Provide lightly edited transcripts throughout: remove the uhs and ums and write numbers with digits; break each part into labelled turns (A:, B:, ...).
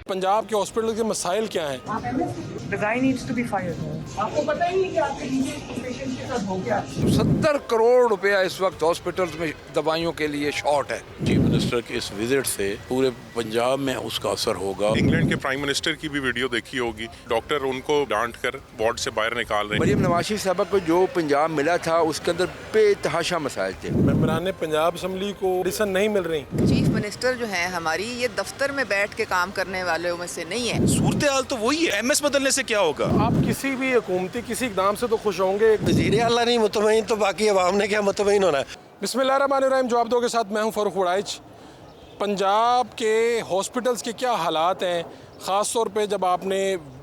A: पंजाब के हॉस्पिटल के मसाइल क्या हैं?
B: The guy needs to be fired.
C: आपको पता ही नहीं कि आपके नीचे पेशेंट के साथ हो गया।
D: 70 करोड़ रुपया इस वक्त हॉस्पिटल्स में दवाइयों के लिए शॉर्ट है।
E: चीफ मिनिस्टर के इस विजिट से पूरे पंजाब में उसका असर होगा।
F: इंग्लैंड के प्राइम मिनिस्टर की भी वीडियो देखी होगी, डॉक्टर उनको डांट कर वार्ड से बाहर निकाल रहे हैं।
D: मरियम नवाज शरीफ साहबा को जो पंजाब मिला था उसके अंदर बेतहाशा मसाइल थे।
A: मेंबरान पंजाब असम्बली को मेडिसिन नहीं मिल रही।
G: चीफ मिनिस्टर जो है हमारी, ये दफ्तर में बैठ के काम करने वालों में से नहीं है।
H: सूरत हाल तो वही है, एमएस बदलने से क्या होगा?
A: आप किसी भी हुकूमती किसी इकदाम से तो खुश होंगे।
I: वज़ीर आला नहीं मुतमईन तो बाकी अवाम ने क्या मुतमईन होना है।
A: बिस्मिल्लाहिर्रहमानिर्रहीम। जवाब दो के साथ मैं हूं फ़ारूक वड़ाइच। पंजाब के हॉस्पिटल्स के क्या हालात हैं, ख़ास तौर पे जब आपने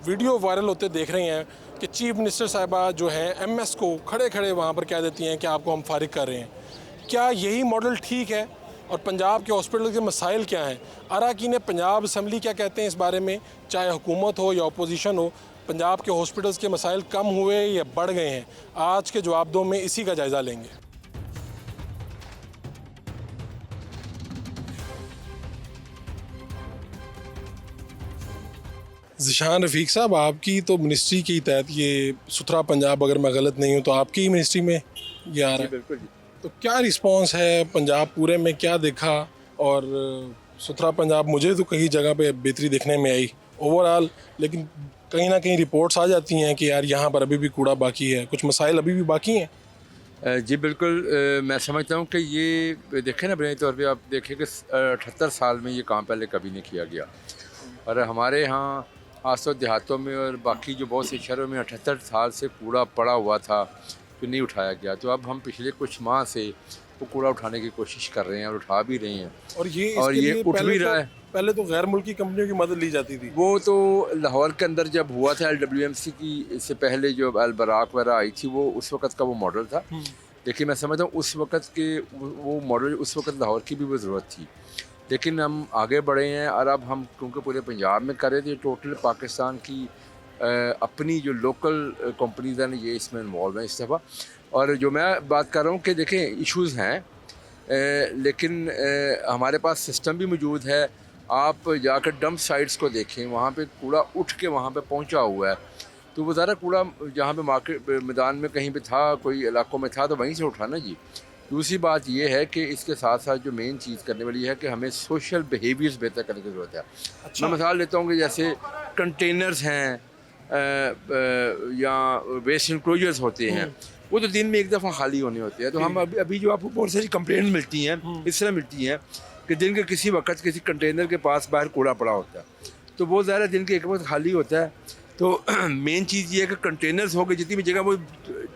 A: वीडियो वायरल होते देख रहे हैं कि चीफ मिनिस्टर साहिबा जो हैं एमएस को खड़े खड़े वहाँ पर कह देती हैं कि आपको हम फारिग कर रहे हैं। क्या यही मॉडल ठीक है? और पंजाब के हॉस्पिटल के मसाइल क्या हैं? अरकान पंजाब असम्बली क्या कहते हैं इस बारे में? चाहे हुकूमत हो या अपोजिशन हो, पंजाब के हॉस्पिटल्स के मसाइल कम हुए या बढ़ गए हैं? आज के जवाब दो में इसी का जायज़ा लेंगे। ज़िशान रफ़ीक साहब, आपकी तो मिनिस्ट्री के तहत ये सुथरा पंजाब, अगर मैं गलत नहीं हूँ तो आपकी ही मिनिस्ट्री में ये आ रहा है।
D: बिल्कुल जी।
A: तो क्या रिस्पांस है पंजाब पूरे में, क्या देखा? और सुथरा पंजाब मुझे तो कई जगह पे बेहतरी देखने में आई ओवरऑल, लेकिन कहीं ना कहीं रिपोर्ट्स आ जाती हैं कि यार यहाँ पर अभी भी कूड़ा बाकी है, कुछ मसाइल अभी भी बाकी हैं।
D: जी बिल्कुल, मैं समझता हूँ कि ये देखें ना, बुनियादी तौर पे आप देखें कि 78 साल में ये काम पहले कभी नहीं किया गया। और हमारे यहाँ खासतौर देहातों में और बाकी जो बहुत से शहरों में 78 साल से कूड़ा पड़ा हुआ था जो नहीं उठाया गया। तो अब हम पिछले कुछ माह से वो कूड़ा उठाने की कोशिश कर रहे हैं और उठा भी रहे हैं,
A: और ये
D: उठ भी रहा है।
A: पहले तो गैर मुल्की कंपनियों की मदद ली जाती थी।
D: वो तो लाहौर के अंदर जब हुआ था LWMC की, इससे पहले जो अल-बराक वगैरह आई थी, वो उस वक़्त का वो मॉडल था। लेकिन मैं समझता हूँ उस वक़्त के वो मॉडल उस वक़्त लाहौर की भी वो ज़रूरत थी। लेकिन हम आगे बढ़े हैं और अब हम क्योंकि पूरे पंजाब में कर रहे थे, टोटल पाकिस्तान की अपनी जो लोकल कंपनीज़ हैं ये इसमें इन्वॉल्व हैं इस दफ़ा। और जो मैं बात कर रहा हूँ कि देखें इश्यूज़ हैं, लेकिन हमारे पास सिस्टम भी मौजूद है। आप जाकर डंप साइट्स को देखें, वहाँ पे कूड़ा उठ के वहाँ पे पहुँचा हुआ है। तो वो ज़रा कूड़ा जहाँ पे मार्केट मैदान में कहीं पे था, कोई इलाकों में था, तो वहीं से उठाना जी। दूसरी बात ये है कि इसके साथ साथ जो मेन चीज़ करने वाली है कि हमें सोशल बिहेवियर्स बेहतर करने की ज़रूरत है।
A: अच्छा।
D: मैं मिसाल लेता हूँ कि जैसे कंटेनर्स हैं या वेस्ट इंक्लोजर्स होते हैं, वो तो दिन में एक दफ़ा खाली होने होते हैं। तो हम अभी जो आपको बहुत सारी कंप्लेंट मिलती हैं इस तरह मिलती हैं कि दिन के किसी वक्त किसी कंटेनर के पास बाहर कूड़ा पड़ा होता है, तो वो ज़्यादा दिन के एक वक्त खाली होता है। तो मेन चीज़ ये है कि कंटेनर्स हो गए जितनी भी जगह, वो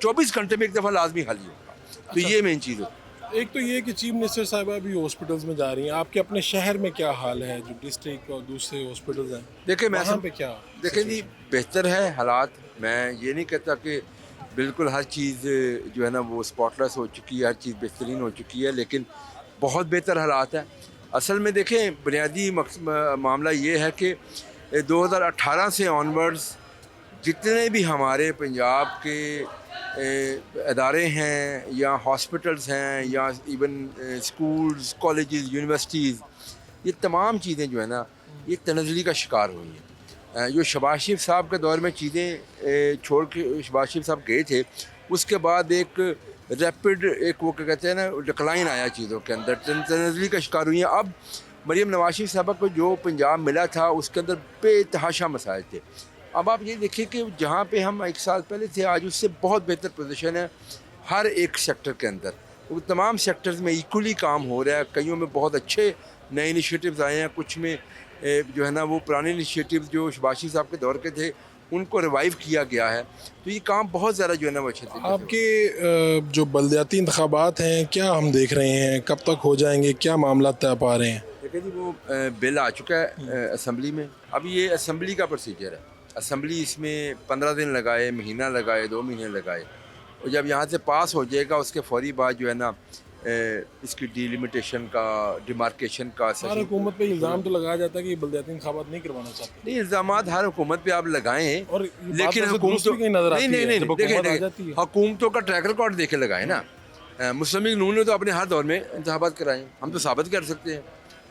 D: 24 घंटे में एक दफ़ा लाजमी खाली होगा। तो ये मेन चीज़ है।
A: एक तो ये कि चीफ मिनिस्टर साहिबा भी हॉस्पिटल्स में जा रही हैं, आपके अपने शहर में क्या हाल है, जो डिस्ट्रिक्ट और दूसरे हॉस्पिटल्स हैं?
D: देखिए मैं
A: वहाँ पे क्या
D: देखें जी, बेहतर है हालात। मैं ये नहीं कहता कि बिल्कुल हर चीज़ जो है ना वो स्पॉटलेस हो चुकी है, हर चीज़ बेहतरीन हो चुकी है, लेकिन बहुत बेहतर हालात है। असल में देखें, बुनियादी मामला ये है कि 2018 से ऑनवर्ड्स जितने भी हमारे पंजाब के अदारे हैं या हॉस्पिटल्स हैं या इवन स्कूल्स, कॉलेजेस, यूनिवर्सिटीज़, ये तमाम चीज़ें जो है ना ये तनज़्ज़ुली का शिकार हुई हैं। जो शहबाज शरीफ साहब के दौर में चीज़ें छोड़ के शहबाज शरीफ साहब गए थे, उसके बाद एक रैपिड एक वो क्या कहते हैं ना डिक्लाइन आया चीज़ों के अंदर, तनज़्ज़ुली का शिकार हुई हैं। अब मरियम नवाज शरीफ साहबा को जो पंजाब मिला था उसके अंदर बेतहाशा मसाइल थे। अब आप ये देखिए कि जहाँ पे हम 1 साल पहले थे, आज उससे बहुत बेहतर पोजीशन है हर एक सेक्टर के अंदर। वो तमाम सेक्टर्स में इक्वली काम हो रहा है। कईयों में बहुत अच्छे नए इनिशिएटिव्स आए हैं, कुछ में जो है ना वो पुराने इनिशिएटिव्स जो शहबाज शरीफ साहब के दौर के थे उनको रिवाइव किया गया है। तो ये काम बहुत ज़्यादा जो है ना वो अच्छे थे।
A: आपके जो बल्दियाती इंतखाबात हैं क्या हम देख रहे हैं, कब तक हो जाएंगे, क्या मामला तय पा रहे हैं?
D: देखिए जी, वो बिल आ चुका है असम्बली में। अब ये असम्बली का प्रोसीजर है। असम्बली इसमें 15 दिन लगाए, महीना लगाए, 2 महीने लगाए, और जब यहाँ से पास हो जाएगा उसके फौरी बाद जो है ना इसकी डिलिमिटेशन का, डिमार्केशन का।
A: हर हुकूमत पे इल्ज़ाम तो लगाया जाता है कि बल्दियाती इंतखाबात नहीं करवाना चाहते।
D: नहीं, इल्ज़ाम हर हुकूमत पे आप लगाएं,
A: और
D: लेकिन हुकूमतों
A: नहीं,
D: हुकूमतों का ट्रैक रिकॉर्ड देखे लगाए ना। मुस्लिम लीग नून ने तो अपने हर दौर में इंतखाबात कराए, हम तो साबित कर सकते हैं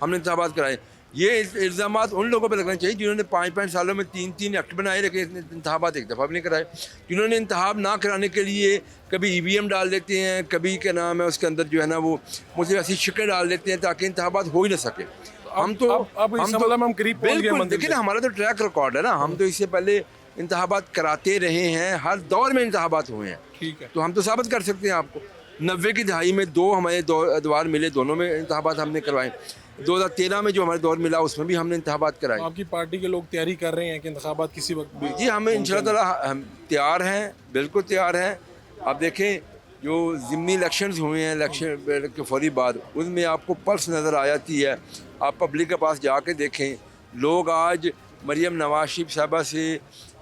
D: हमने इंतखाबात कराए। ये इल्ज़ाम उन लोगों पर लगना चाहिए जिन्होंने 5-5 सालों में 3-3 एक्ट बनाए, लेकिन इंतखाबात एक दफ़ा भी नहीं कराए। जिन्होंने इंतखाब ना कराने के लिए कभी EVM डाल देते हैं, कभी क्या नाम है उसके अंदर जो है ना वो मुझे ऐसी शिकें डाल देते हैं ताकि इंतखाबात हो ही ना सके। हम तो
A: हम करीब पहुंच गए
D: बिल्कुल,
A: मंजिल
D: देखिए
A: पे।
D: ना हमारा तो ट्रैक रिकॉर्ड है ना, हम तो इससे पहले इंतखाबात कराते रहे हैं, हर दौर में इंतखाबात हुए हैं।
A: ठीक है।
D: तो हम तो साबित कर सकते हैं आपको। 90 की दहाई में 2 हमारे अदवार मिले, दोनों में इंतखाबात हमने करवाए। 2013 में जो हमारे दौर मिला उसमें भी हमने इंतखाबात कराए।
A: तो आपकी पार्टी के लोग तैयारी कर रहे हैं कि इंतखाबात किसी वक्त भी
D: जी हमें इंशाअल्लाह हम तैयार हैं, बिल्कुल तैयार हैं। आप देखें जो ज़िमनी इलेक्शंस हुए हैं, इलेक्शन के फौरी बाद, उनमें आपको पल्स नज़र आ जाती है। आप पब्लिक के पास जाके देखें, लोग आज मरियम नवाज शरीफ साहबा से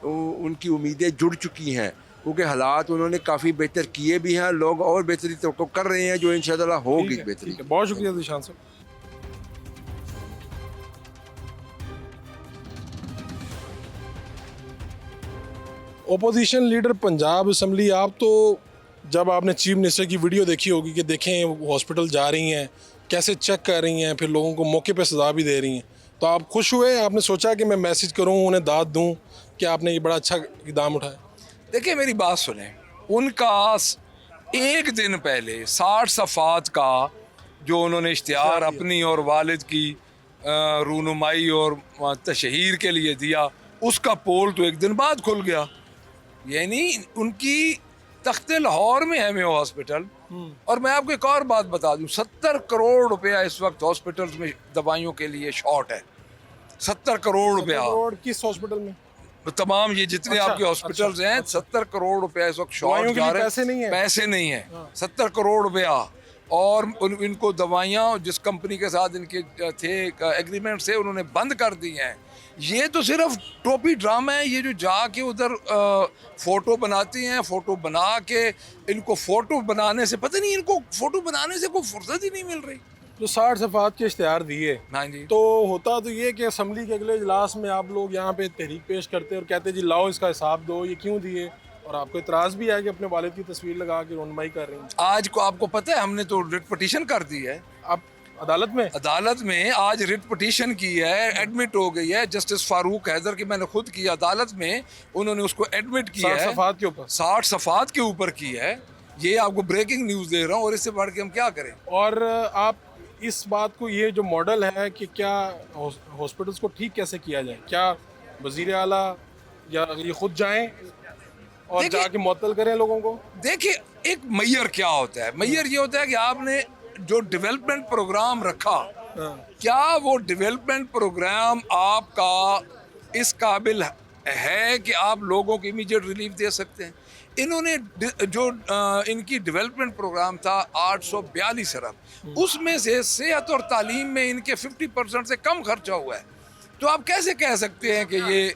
D: उनकी उम्मीदें जुड़ चुकी हैं, क्योंकि हालात उन्होंने काफ़ी बेहतर किए भी हैं, लोग और बेहतरी तो कर रहे हैं जो इंशाअल्लाह होगी बेहतरी।
A: ठीक है, बहुत शुक्रिया ज़ीशान साहब। ओपोजिशन लीडर पंजाब असम्बली, आप तो जब आपने चीफ मिनिस्टर की वीडियो देखी होगी कि देखें हॉस्पिटल जा रही हैं, कैसे चेक कर रही हैं, फिर लोगों को मौके पे सज़ा भी दे रही हैं, तो आप खुश हुए? आपने सोचा कि मैं मैसेज करूं, उन्हें दाद दूं कि आपने ये बड़ा अच्छा इक़दाम उठाया?
J: देखिए मेरी बात सुने, उनका एक दिन पहले 60 सफ़ात का जो उन्होंने इश्तिहार अपनी और वालिद की रूनुमाई और तशहीर के लिए दिया, उसका पोल तो एक दिन बाद खुल गया। यानी उनकी तख्ते लाहौर में है मेयो हॉस्पिटल। और मैं आपको एक और बात बता दूं, 70 करोड़ रुपया इस वक्त हॉस्पिटल्स में दवाइयों के लिए शॉर्ट है। 70 करोड़ रुपया
A: किस हॉस्पिटल में?
J: तमाम ये जितने आपके हॉस्पिटल्स हैं, 70 करोड़ रुपया इस वक्त शॉर्ट जा रहे हैं। पैसे नहीं है, 70 करोड़ रुपया। और इनको दवाइयाँ जिस कंपनी के साथ इनके थे एग्रीमेंट से, उन्होंने बंद कर दी हैं। ये तो सिर्फ टोपी ड्रामा है। ये जो जाके उधर फ़ोटो बनाती हैं, फ़ोटो बना के इनको फ़ोटो बनाने से, पता नहीं इनको फ़ोटो बनाने से कोई फुर्सत ही नहीं मिल रही।
A: जो 60 सफ़ात के इश्तिहार दिए,
J: हाँ जी,
A: तो होता तो ये कि असम्बली के अगले इजलास में आप लोग यहाँ पे तहरीक पेश करते और कहते जी लाओ इसका हिसाब दो, ये क्यों दिए? और आपको इतराज़ भी है कि अपने वालिद की तस्वीर लगा के रोनमाई कर रही हैं।
J: आज को आपको पता है हमने तो रिट पिटीशन कर दी है।
A: आप अदालत में आज रिट पिटीशन की है, एडमिट हो गई है। जस्टिस फारूक हैदर की मैंने खुद की अदालत में, उन्होंने उसको एडमिट किया है। 60 सफ़ात के ऊपर,
J: 60 सफ़ात के ऊपर की है। ये आपको ब्रेकिंग न्यूज़ दे रहा हूँ, और इससे बढ़ के हम क्या करें।
A: और आप इस बात को, ये जो मॉडल है कि क्या हॉस्पिटल्स को ठीक कैसे किया जाए, क्या वज़ीर आला या ये खुद जाएं और जाके मुअत्तल करें लोगों को?
J: देखिए एक मैयर क्या होता है, मैयर ये होता है कि आपने जो डेवलपमेंट प्रोग्राम रखा, क्या वो डेवलपमेंट प्रोग्राम आपका इस काबिल है कि आप लोगों को इमीडिएट रिलीफ दे सकते हैं। इन्होंने जो इनकी डेवलपमेंट प्रोग्राम था 842 अरब, उसमें से सेहत और तालीम में इनके 50% से कम खर्चा हुआ है। तो आप कैसे कह सकते हैं कि ये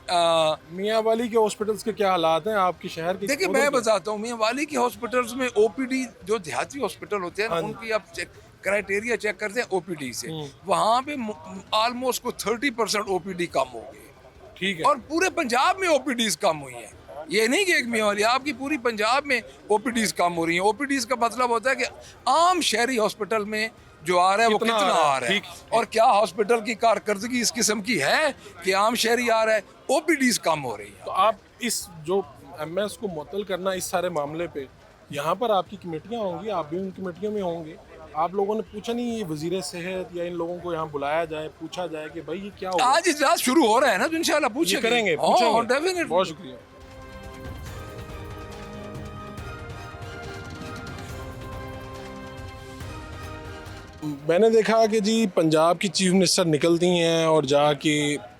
A: मियाँ वाली के हॉस्पिटल्स के क्या हालात हैं आपके शहर के?
J: देखिए मैं बताता हूँ, मियाँ वाली के हॉस्पिटल्स में OPD जो देहाती हॉस्पिटल होते हैं ना, उनकी आप क्राइटेरिया चेक करते हैं OPD से, वहाँ पे ऑलमोस्ट को 30% OPD कम हो गई।
A: ठीक है।
J: और पूरे पंजाब में OPDs कम हुई हैं। ये नहीं कि एक मियाँ वाली, आपकी पूरी पंजाब में OPDs कम हो रही हैं। OPDs का मतलब होता है कि आम शहरी हॉस्पिटल में जो आ रहा है वो कितना आ रहा है, और क्या हॉस्पिटल की कारकर्दगी इस किस्म की है कि आम शहरी आ रहा है, OPDs कम हो रही है।
A: तो आप इस जो MS को मुअत्तल करना, इस सारे मामले पे यहाँ पर आपकी कमेटियाँ होंगी, आप भी उन कमेटियों में होंगे। आप लोगों ने पूछा नहीं, ये वज़ीर सेहत या इन लोगों को यहाँ बुलाया जाए, पूछा जाए कि भाई ये क्या होगा?
J: आज इजलास शुरू हो रहा है ना, तो इंशाल्लाह पूछेंगे,
A: करेंगे। बहुत शुक्रिया। मैंने देखा कि जी पंजाब की चीफ मिनिस्टर निकलती हैं और जाके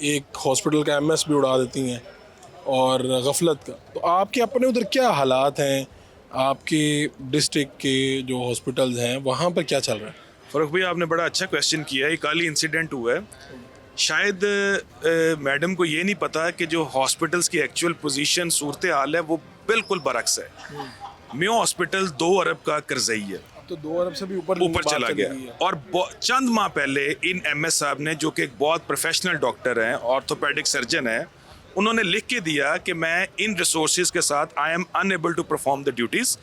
A: एक हॉस्पिटल का MS भी उड़ा देती हैं और गफलत का। तो आपके अपने उधर क्या हालात हैं? आपके डिस्ट्रिक्ट के जो हॉस्पिटल्स हैं वहाँ पर क्या चल रहा है?
H: फ़ारूक भाई आपने बड़ा अच्छा क्वेश्चन किया है। एक कल ही इंसिडेंट हुआ है। शायद मैडम को ये नहीं पता कि जो हॉस्पिटल्स की एक्चुअल पोजीशन सूरत हाल है वो बिल्कुल बरक्स है। मेयो हॉस्पिटल 2 अरब का कर्जई है,
A: तो 2 अरब से भी ऊपर
H: चला गया। और चंद माह पहले इन MS साहब ने, जो कि एक बहुत प्रोफेशनल डॉक्टर हैं, ऑर्थोपेडिक सर्जन है, उन्होंने लिख के दिया कि मैं इन रिसोर्सेज के साथ I am unable to perform the duties.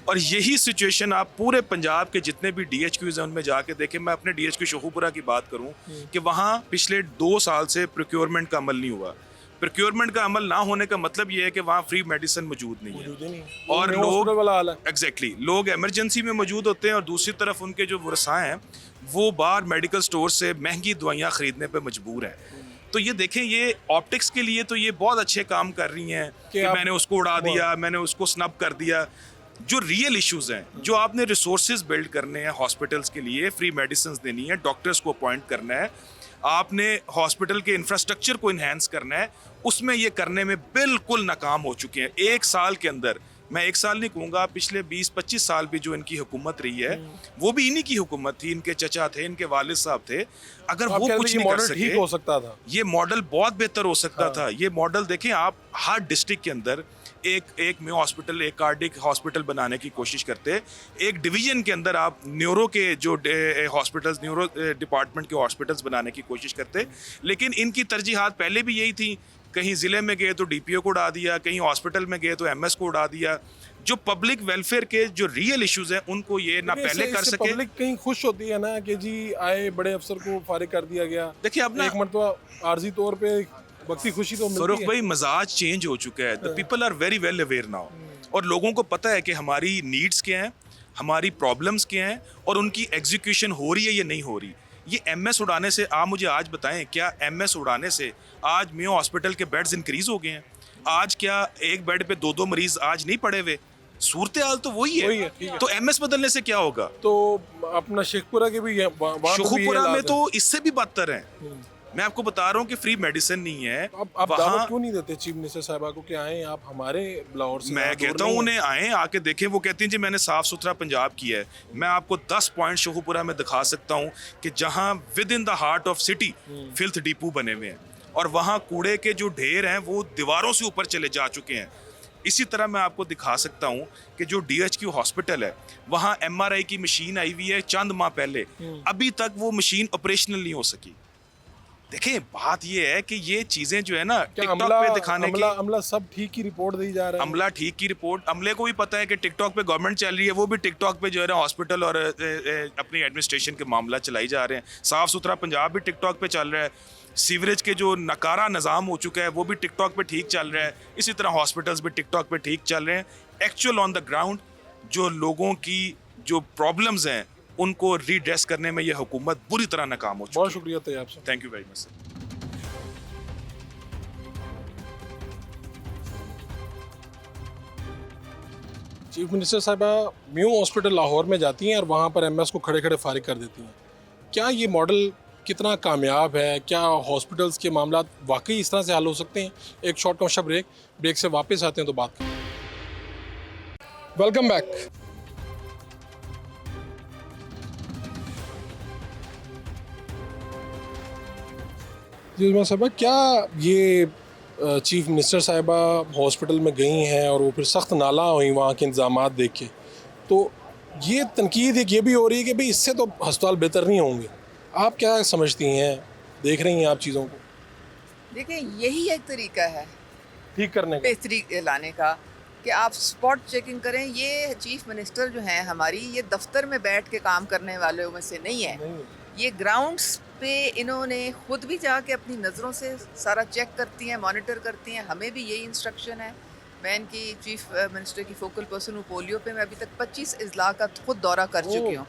H: और यही सिचुएशन आप पूरे पंजाब के जितने भी DHQs हैं उनमें जाके देखें। मैं अपने DHQ शोहपुरा की बात करूं कि वहाँ पिछले 2 साल से प्रोक्योरमेंट का अमल नहीं हुआ। प्रोक्योरमेंट का अमल ना होने का मतलब ये है कि वहाँ फ्री मेडिसिन मौजूद नहीं है और लोग एग्जैक्टली लोग इमरजेंसी में मौजूद होते हैं और दूसरी तरफ उनके जो वर्साएँ हैं वो बाहर मेडिकल स्टोर से महंगी दवाइयाँ ख़रीदने पर मजबूर हैं। तो ये देखें, ये ऑप्टिक्स के लिए तो ये बहुत अच्छे काम कर रही हैं कि मैंने उसको उड़ा दिया, मैंने उसको स्नब कर दिया। जो रियल इश्यूज हैं, जो आपने रिसोर्सेज बिल्ड करने हैं हॉस्पिटल्स के लिए, फ्री मेडिसिन देनी है, डॉक्टर्स को अपॉइंट करना है, आपने हॉस्पिटल के इंफ्रास्ट्रक्चर को इन्हेंस करना है, उसमें ये करने में बिल्कुल नाकाम हो चुके हैं। 1 साल के अंदर, मैं 1 साल नहीं कहूँगा, पिछले 20-25 साल भी जो इनकी हुकूमत रही है वो भी इन्हीं की हुकूमत थी, इनके चचा थे, इनके वालिद साहब थे। अगर वो कुछ नहीं कर सके,
A: ठीक हो सकता था, ये
H: मॉडल बहुत बेहतर हो सकता था। ये मॉडल देखें, आप हर डिस्ट्रिक्ट के अंदर एक मेयो हॉस्पिटल, एक कार्डिक हॉस्पिटल बनाने की कोशिश करते, एक डिवीजन के अंदर आप न्यूरो के जो हॉस्पिटल्स, न्यूरो डिपार्टमेंट के हॉस्पिटल्स बनाने की कोशिश करते। लेकिन इनकी तरजीहात पहले भी यही थी, कहीं ज़िले में गए तो DPO को उड़ा दिया, कहीं हॉस्पिटल में गए तो MS को उड़ा दिया। जो पब्लिक वेलफेयर के जो रियल इश्यूज हैं उनको ये ना पहले कर सके।
A: पब्लिक कहीं खुश होती है ना कि जी आए बड़े अफसर को फारिग कर दिया गया।
H: देखिए अब ना
A: एक मरतबा आर्जी तौर पे वक्ती खुशी तो मिलती
H: फरूख
A: है।
H: भाई, मजाज चेंज हो चुका है। The people are very well aware now और लोगों को पता है कि हमारी नीड्स क्या हैं, हमारी प्रॉब्लम्स क्या हैं और उनकी एग्जीक्यूशन हो रही है या नहीं हो रही। ये MS उड़ाने से, आप मुझे आज बताएं, क्या MS उड़ाने से आज मेयो हॉस्पिटल के बेड्स इंक्रीज हो गए हैं? आज क्या एक बेड पे 2-2 मरीज आज नहीं पड़े हुए? सूरत हाल तो वही है। तो MS बदलने से क्या होगा?
A: तो अपना शेखपुरा के भी
H: शेखपुरा में तो इससे भी बदतर है। मैं आपको बता रहा हूँ कि फ्री मेडिसिन नहीं है।
A: अब दावत क्यों नहीं देते चीफ मिनिस्टर साहिबा को कि आए आप हमारे लाहौर से?
H: मैं कहता हूँ उन्हें आए, आके देखें। वो कहती हैं जी मैंने साफ सुथरा पंजाब किया है। मैं आपको 10 पॉइंट शेखपुरा में दिखा सकता हूँ कि जहाँ with in the heart of city filth depot बने हुए हैं और वहाँ कूड़े के जो ढेर हैं वो दीवारों से ऊपर चले जा चुके हैं। इसी तरह मैं आपको दिखा सकता हूँ कि जो DHQ हॉस्पिटल है वहाँ MRI की मशीन आई हुई है चंद माह पहले, अभी तक वो मशीन ऑपरेशनल नहीं हो सकी। देखिए बात ये है कि ये चीजें जो है ना टिकटॉक पे दिखाने की,
A: अमला सब ठीक की रिपोर्ट दी जा रहा है।
H: अमला ठीक की रिपोर्ट, अमले को भी पता है कि टिकटॉक पे गवर्नमेंट चल रही है, वो भी टिकटॉक पे जो है ना हॉस्पिटल और अपनी एडमिनिस्ट्रेशन के मामला चलाई जा रहे हैं। साफ सुथरा पंजाब भी टिकटॉक पे चल रहा है। सीवरेज के जो नकारा निज़ाम हो चुका है वो भी टिकटॉक पे ठीक चल रहा है। इसी तरह हॉस्पिटल्स भी टिकटॉक पे ठीक चल रहे हैं। एक्चुअल ऑन द ग्राउंड जो लोगों की जो प्रॉब्लम्स हैं उनको रीड्रेस करने में ये हुकूमत बुरी तरह नाकाम हो चुकी है।
A: बहुत शुक्रिया तैयब साहब।
H: Thank you very much.
A: Chief minister साहिबा म्यू हॉस्पिटल लाहौर में जाती हैं और वहाँ पर MS को खड़े खड़े फारिग कर देती हैं। क्या ये मॉडल कितना कामयाब है? क्या हॉस्पिटल्स के मामला वाकई इस तरह से हल हो सकते हैं? एक शॉर्ट कमर्शियल ब्रेक से वापस आते हैं तो बात करें। Welcome back. जी साहबा, क्या ये चीफ मिनिस्टर साहिबा हॉस्पिटल में गई हैं और वो फिर सख्त नाला हुई वहाँ के इंतजामात देख के, तो ये तनकीद एक ये भी हो रही है कि भाई इससे तो अस्पताल बेहतर नहीं होंगे। आप क्या समझती हैं, देख रही हैं आप चीज़ों को?
G: देखिए यही एक तरीका है
A: ठीक करने का,
G: बेहतरी लाने का, कि आप स्पॉट चेकिंग करें। ये चीफ मिनिस्टर जो हैं हमारी, ये दफ्तर में बैठ के काम करने वालों में से नहीं है। ये ग्राउंड्स पे इन्होंने खुद भी जाके अपनी नज़रों से सारा चेक करती हैं, मॉनिटर करती हैं। हमें भी यही इंस्ट्रक्शन है। मैं इनकी चीफ मिनिस्टर की फोकल पर्सन हूँ पोलियो पे। मैं अभी तक 25 इजला का खुद दौरा कर चुकी हूँ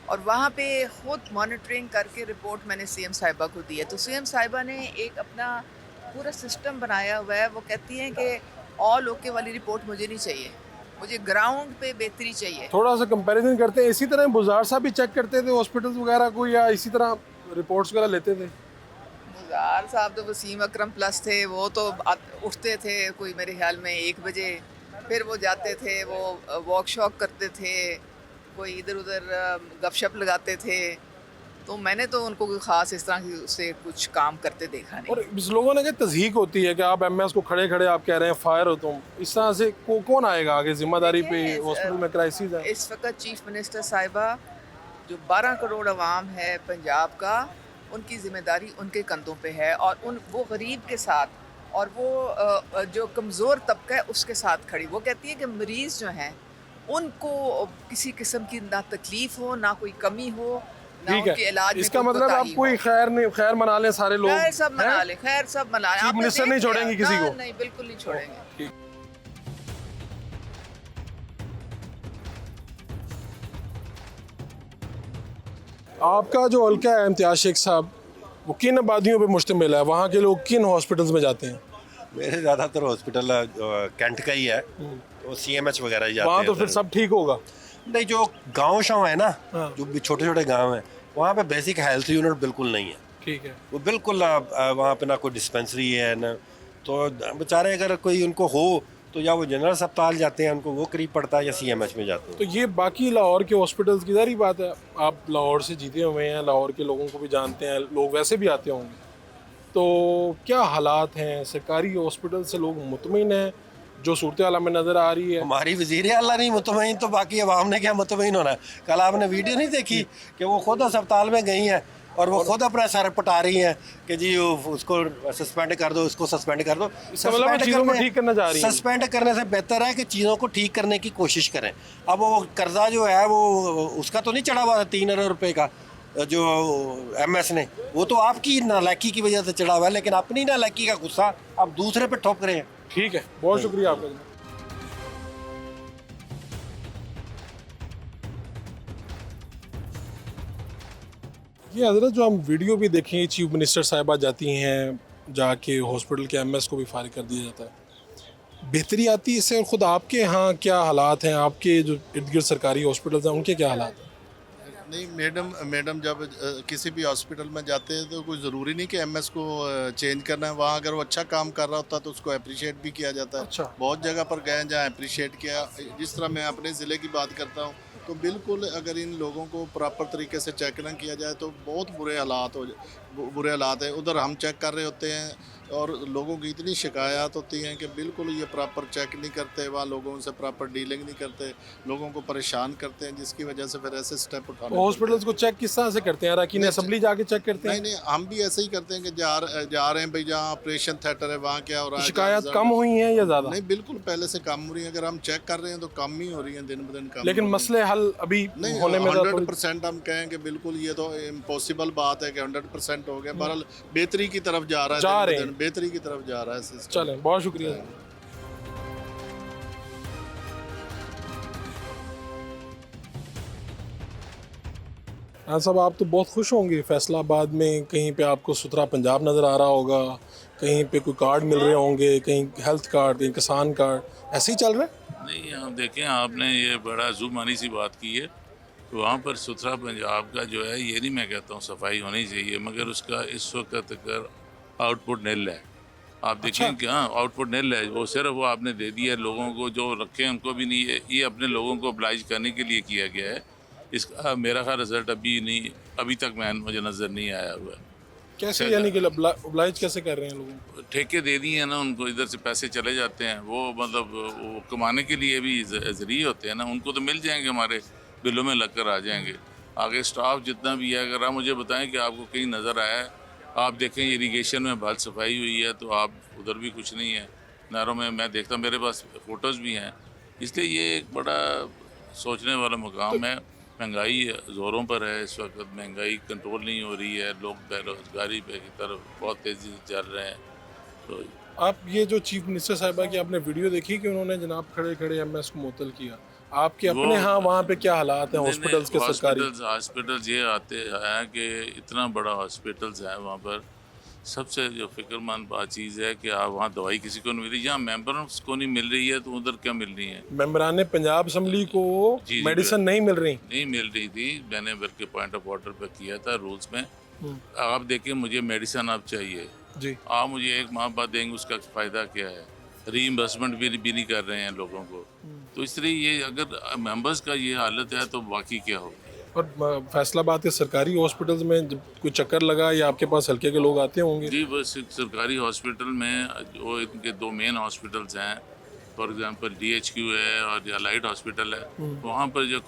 G: और वहाँ पे खुद मॉनिटरिंग करके रिपोर्ट मैंने CM साहिबा को दी है। तो CM साहिबा ने एक अपना पूरा सिस्टम बनाया हुआ है। वो कहती हैं कि ऑल ओके वाली रिपोर्ट मुझे नहीं चाहिए, मुझे ग्राउंड पे बेहतरी चाहिए।
A: थोड़ा सा कंपैरिजन करते हैं। इसी तरह बुज़ार साहब भी चेक करते थे हॉस्पिटल्स वगैरह को, या इसी तरह रिपोर्ट्स वगैरह लेते थे?
G: बुज़ार साहब तो वसीम अकरम प्लस थे। वो तो उठते थे कोई मेरे ख्याल में 1 बजे, फिर वो जाते थे, वो वॉक शॉक करते थे, कोई इधर उधर गपशप लगाते थे। तो मैंने तो उनको कोई ख़ास इस तरह से कुछ काम करते देखा नहीं।
A: और इस लोगों ने क्या तज़हीक होती है कि आप MS को खड़े खड़े आप कह रहे हैं फायर हो तुम, इस तरह से कौन आएगा आगे जिम्मेदारी पे? हॉस्पिटल में क्राइसिस है
G: इस वक्त। चीफ मिनिस्टर साहिबा जो 12 करोड़ अवाम है पंजाब का, उनकी ज़िम्मेदारी उनके कंधों पे है और वो गरीब के साथ और वो जो कमज़ोर तबका है उसके साथ खड़ी। वो कहती है कि मरीज़ जो हैं उनको किसी किस्म की ना तकलीफ हो, ना कोई कमी हो, ना
A: ठीक
G: उनके
A: है,
G: इलाज में
A: इसका
G: कोई
A: मतलब आप
G: कोताही
A: कोई
G: हो।
A: खैर नहीं, खैर मना लें सारे लोग,
G: खैर सब मना
A: हैं?
G: ले, खैर सब मना लें।
A: चीफ
G: आपने
A: मिनिस्टर
G: देख
A: नहीं
G: लिया?
A: छोड़ेंगे किसी
G: ना,
A: को?
G: नहीं, बिल्कुल नहीं छोड़ेंगे।
A: आपका जो हल्का है इम्तियाज शेख साहब, वो किन आबादियों पे मुश्तमिल है? वहाँ के लोग किन हॉस्पिटल्स में जाते हैं?
I: मेरे ज़्यादातर हॉस्पिटल कैंट का ही है, तो CMH वगैरह ही जाते
A: वहाँ
I: हैं
A: तो फिर
I: उधर।
A: सब ठीक होगा।
I: नहीं, जो गाँव शाँव है ना,
A: हाँ।
I: जो भी छोटे छोटे गाँव हैं, वहाँ पे बेसिक हेल्थ यूनिट बिल्कुल नहीं है।
A: ठीक है,
I: वो बिल्कुल वहाँ पे ना कोई डिस्पेंसरी है ना, तो बेचारे अगर कोई उनको हो तो या वो जनरल अस्पताल जाते हैं, उनको वो करीब पड़ता है, या CMH में जाते हैं।
A: तो ये बाकी लाहौर के हॉस्पिटल्स की ज़ाहिर बात है, आप लाहौर से जीते हुए हैं, लाहौर के लोगों को भी जानते हैं, लोग वैसे भी आते होंगे, तो क्या हालात हैं? सरकारी हॉस्पिटल से लोग मुतमिन हैं जो सूरत हाल में नज़र आ रही है?
I: हमारी वज़ीर आला नहीं मुतमईन, तो बाकी अवाम ने क्या मुतमईन होना है? कल आपने वीडियो नहीं देखी कि वो खुद अस्पताल में गई हैं और वो खुद अपना सर पटा रही हैं कि जी उसको सस्पेंड कर दो, उसको सस्पेंड कर दो।
A: इसका मतलब वो चीज़ों को ठीक करना चाह रही हैं।
I: सस्पेंड करने से बेहतर है कि चीज़ों को ठीक करने की कोशिश करें। अब वो कर्जा जो है वो उसका तो नहीं चढ़ा हुआ 3 अरब रुपए का जो MS ने, वो तो आपकी नालायकी की वजह से चढ़ा हुआ है, लेकिन अपनी नालायकी का गुस्सा आप दूसरे पे ठोक रहे हैं।
A: ठीक है, बहुत शुक्रिया आपका। ये हजरत जो हम वीडियो भी देखें, चीफ मिनिस्टर साहिबा जाती हैं, जाके हॉस्पिटल के MS को भी फारिग कर दिया जाता है, बेहतरी आती है इससे? और ख़ुद आपके यहाँ क्या हालात हैं? आपके जो इर्द गिर्द सरकारी हॉस्पिटल्स हैं उनके क्या हालात हैं?
K: नहीं मैडम जब किसी भी हॉस्पिटल में जाते हैं तो कोई ज़रूरी नहीं कि MS को चेंज करना है। वहाँ अगर वो अच्छा काम कर रहा होता तो उसको अप्रिशिएट भी किया जाता है।
A: अच्छा।
K: बहुत जगह पर गए जहाँ अप्रिशिएट किया। जिस तरह मैं अपने ज़िले की बात करता हूँ, तो बिल्कुल अगर इन लोगों को प्रॉपर तरीके से चेक ना किया जाए तो बहुत बुरे हालात है। उधर हम चेक कर रहे होते हैं और लोगों की इतनी शिकायत होती हैं कि बिल्कुल ये प्रॉपर चेक नहीं करते, वहाँ लोगों से प्रॉपर डीलिंग नहीं करते, लोगों को परेशान करते हैं, जिसकी वजह से फिर ऐसे स्टेप उठाने
A: हॉस्पिटल्स को चेक किस तरह से करते हैं? अरकान असेंबली जाके चेक करते हैं?
K: नहीं, हम भी ऐसे ही करते हैं कि जा रहे हैं भाई, जहाँ ऑपरेशन थिएटर है वहाँ क्या हो रहा है।
A: शिकायत कम हुई हैं या ज़्यादा?
K: नहीं, बिल्कुल पहले से कम हो रही है। अगर हम चेक कर रहे हैं तो कम ही हो रही है, दिन ब दिन कम।
A: लेकिन मसले हल अभी
K: नहीं
A: होने में
K: 100% हम कहें कि बिल्कुल ये तो इम्पॉसिबल बात है कि 100% हो गया। बहरहाल बेहतरी की तरफ जा रहा है, बेहतरी की तरफ जा रहा है सिस्टम।
A: चलें, बहुत शुक्रिया। हाँ साहब, आप तो बहुत खुश होंगे, फैसलाबाद में कहीं पे आपको सुथरा पंजाब नज़र आ रहा होगा, कहीं पे कोई कार्ड मिल रहे होंगे, कहीं हेल्थ कार्ड, कहीं किसान कार्ड, ऐसे ही चल रहा है?
E: नहीं, आप देखें, आपने ये बड़ा जुबानी सी बात की है। तो वहाँ पर सुथरा पंजाब का जो है, ये नहीं मैं कहता हूँ सफाई होनी चाहिए, मगर उसका इस वक्त तक आउटपुट नील है। आप देखें कि हाँ, आउटपुट नील है। वो सिर्फ वो आपने दे दिया लोगों को, जो रखे हैं उनको भी नहीं है। ये अपने लोगों को oblige करने के लिए किया गया है। इसका मेरा ख्याल रिजल्ट अभी तक मुझे नज़र नहीं आया हुआ है।
A: कैसे, यानी कि oblige कैसे कर रहे हैं लोगों को?
E: ठेके दे दिए हैं ना उनको, इधर से पैसे चले जाते हैं। वो मतलब वो कमाने के लिए भी ज़रिए होते हैं ना, उनको तो मिल जाएंगे, हमारे बिलों में लग कर आ जाएंगे। आगे स्टाफ जितना भी है, अगर आप मुझे बताएं कि आपको कहीं नज़र आया है, आप देखें इरिगेशन में बहुत सफाई हुई है, तो आप उधर भी कुछ नहीं है। नहरों में मैं देखता हूँ, मेरे पास फ़ोटोज़ भी हैं। इसलिए ये एक बड़ा सोचने वाला मुकाम है। महंगाई ज़ोरों पर है इस वक्त, महंगाई कंट्रोल नहीं हो रही है, लोग बेरोज़गारी पे की तरफ बहुत तेज़ी से चल रहे हैं। तो
A: आप ये जो चीफ मिनिस्टर साहिबा की आपने वीडियो देखी कि उन्होंने जनाब खड़े खड़े MS को मुअत्तल किया, आपके अपने यहाँ वहाँ पे क्या हालात हैं हॉस्पिटल्स के? सरकारी
E: हॉस्पिटल्स ये आते हैं कि इतना बड़ा हॉस्पिटल्स है वहाँ पर। सबसे जो फिक्रमंद बात चीज़ है कि आप वहाँ दवाई किसी को नहीं मिल रही, यहाँ मेंबर्स को नहीं मिल रही है, तो उधर क्या मिल रही है?
A: मेंबरान पंजाब असम्बली को मेडिसिन नहीं मिल रही
E: थी। मैंने बल्कि पॉइंट ऑफ ऑर्डर पर किया था रूल्स में। आप देखिए, मुझे मेडिसिन आप चाहिए
A: जी,
E: आप मुझे 1 माह बाद देंगे, उसका फ़ायदा क्या है? रीइंबर्समेंट भी नहीं कर रहे हैं लोगों को। तो इस तरह ये अगर मेंबर्स का ये हालत है तो बाकी क्या होगा?
A: और फैसलाबाद के सरकारी हॉस्पिटल्स में जब कोई चक्कर लगा या आपके पास हल्के के लोग आते होंगे?
E: जी, बस सरकारी हॉस्पिटल में जो इनके 2 मेन हॉस्पिटल्स हैं, फॉर एग्जांपल DHQ है और अलाइड हॉस्पिटल है, वहाँ पर जो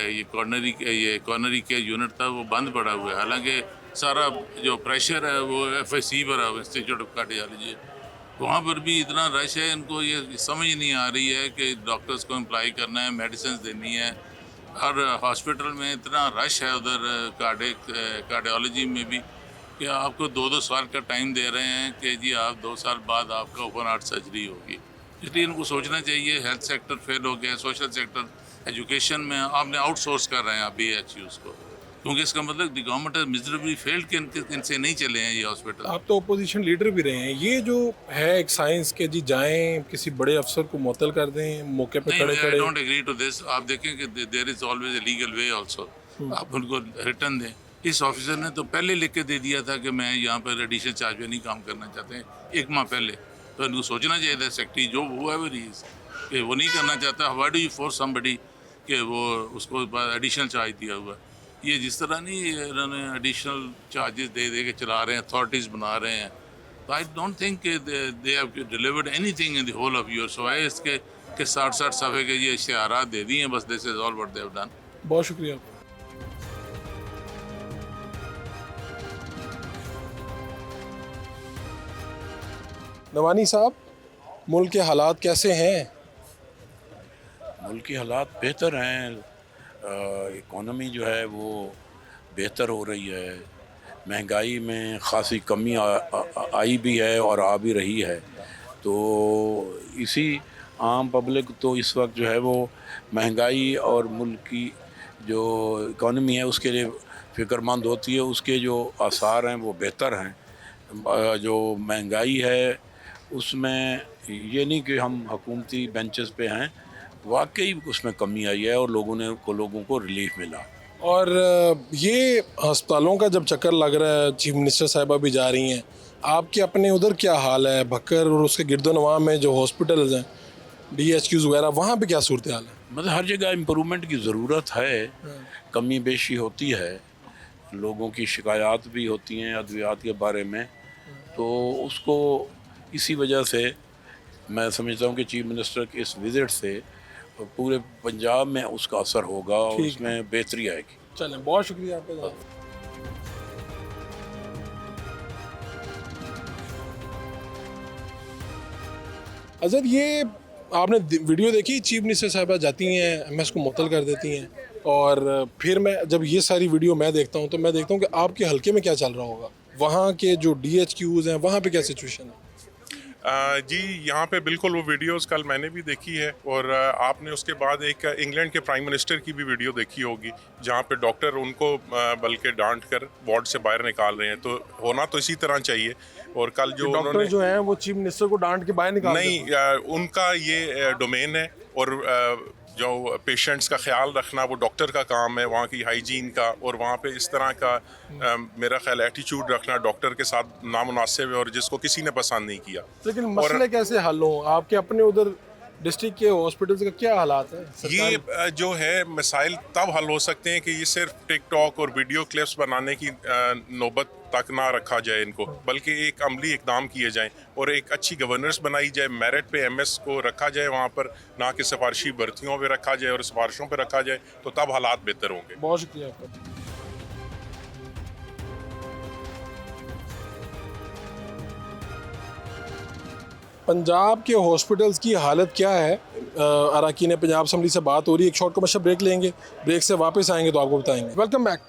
E: ये कॉर्नरी केयर यूनिट था वो बंद पड़ा हुआ है। हालांकि सारा जो प्रेशर है वो FIC पर है, इंस्टीट्यूट ऑफ कार्डियोलॉजी। वहाँ पर भी इतना रश है, इनको ये समझ नहीं आ रही है कि डॉक्टर्स को एम्प्लॉय करना है, मेडिसिन देनी है। हर हॉस्पिटल में इतना रश है उधर कार्डियोलॉजी में भी कि आपको 2-2 साल का टाइम दे रहे हैं कि जी आप 2 साल बाद आपका ओपन हार्ट सर्जरी होगी। इसलिए इनको सोचना चाहिए, हेल्थ सेक्टर फेल हो गया, सोशल सेक्टर, एजुकेशन में आपने आउटसोर्स कर रहे हैं आप BHUs को, क्योंकि इसका मतलब the government has miserably failed कि इनसे नहीं चले हैं ये हॉस्पिटल।
A: आप तो अपोजिशन लीडर भी रहे हैं, ये जो है एक साइंस के जी जाएं किसी बड़े अफसर को मुअत्तल कर दें मौके पे खड़े
E: आई
A: खड़े।
E: Don't agree to this. आप देखें कि there is always a legal way also. आप उनको रिटर्न दें। इस ऑफिसर ने तो पहले लिख के दे दिया था कि मैं यहाँ पर एडिशनल चार्ज पे नहीं काम करना चाहते हैं, 1 माह पहले। तो इनको सोचना चाहिए था सेक्रेटरी जो हुएवर ही इज कि वो नहीं करना चाहता। Why do you force somebody कि वो उसको एडिशनल चार्ज दिया हुआ है। ये जिस तरह नहीं इन्होंने एडिशनल चार्जेस दे के चला रहे हैं, अथॉरिटीज़ बना रहे हैं। तो I don't think they have delivered anything in the whole of year. सवाए इसके कि 60 सफ़े के ये इश्तिहारात दे दिए हैं, बस this is all what they have done.
A: बहुत शुक्रिया। नवानी साहब, मुल्क के हालात कैसे हैं?
L: मुल्क के हालात बेहतर हैं। इकोनॉमी जो है वो बेहतर हो रही है। महंगाई में ख़ासी कमी आई भी है और आ भी रही है। तो इसी आम पब्लिक तो इस वक्त जो है वो महंगाई और मुल्क की जो इकोनॉमी है उसके लिए फ़िक्रमंद होती है। उसके जो आसार हैं वो बेहतर हैं। जो महंगाई है उसमें ये नहीं कि हम हुकूमती बेंचेस पे हैं, वाकई उसमें कमी आई है और लोगों को रिलीफ मिला।
A: और ये अस्पतालों का जब चक्कर लग रहा है, चीफ मिनिस्टर साहिबा भी जा रही हैं, आपके अपने उधर क्या हाल है? भक्कर और उसके गिरदोनवा में जो हॉस्पिटल्स हैं, DHQs वगैरह, वहाँ पे क्या सूरत हाल है?
L: मतलब हर जगह इम्प्रूवमेंट की ज़रूरत है, कमी बेशी होती है, लोगों की शिकायत भी होती हैं अद्वियात के बारे में। तो उसको इसी वजह से मैं समझता हूँ कि चीफ मिनिस्टर के इस विज़िट से पूरे पंजाब में उसका असर होगा और उसमें बेहतरी आएगी।
A: चलें, बहुत शुक्रिया आपका। अजहर, ये आपने वीडियो देखी, चीफ मिनिस्टर साहिबा जाती हैं, MS को मुअत्तल कर देती हैं, और फिर मैं जब ये सारी वीडियो मैं देखता हूँ तो मैं देखता हूँ कि आपके हल्के में क्या चल रहा होगा, वहाँ के जो DHQs हैं वहाँ पे क्या सिचुएशन है?
F: जी, यहाँ पे बिल्कुल वो वीडियोस कल मैंने भी देखी है और आपने उसके बाद एक इंग्लैंड के प्राइम मिनिस्टर की भी वीडियो देखी होगी जहाँ पे डॉक्टर उनको बल्कि डांट कर वार्ड से बाहर निकाल रहे हैं। तो होना तो इसी तरह चाहिए। और कल जो
A: डॉक्टर जो हैं वो चीफ मिनिस्टर को डांट के बाहर निकाल
F: नहीं, उनका ये डोमेन है और जो पेशेंट्स का ख्याल रखना वो डॉक्टर का काम है, वहाँ की हाइजीन का, और वहाँ पे इस तरह का मेरा ख्याल एटीट्यूड रखना डॉक्टर के साथ नामुनासिब है और जिसको किसी ने पसंद नहीं किया।
A: लेकिन मसले कैसे हल हों? आपके अपने उधर डिस्ट्रिक्ट के हॉस्पिटल्स का क्या हालात है?
F: ये जो है मसाइल तब हल हो सकते हैं कि ये सिर्फ टिकटॉक और वीडियो क्लिप्स बनाने की नौबत तक ना रखा जाए इनको, बल्कि एक अमली इकदाम किए जाएं और एक अच्छी गवर्नेंस बनाई जाए। मेरिट पे MS को रखा जाए वहाँ पर, ना कि सिफारशी भर्तियों पे रखा जाए और सिफारिशों पे रखा जाए, तो तब हालात बेहतर होंगे।
A: बहुत शुक्रिया आपका। पंजाब के हॉस्पिटल्स की हालत क्या है? अराकीन पंजाब असम्बली से बात हो रही है। एक शॉर्ट कमर्शियल ब्रेक लेंगे, ब्रेक से वापस आएंगे तो आपको बताएंगे। Welcome back.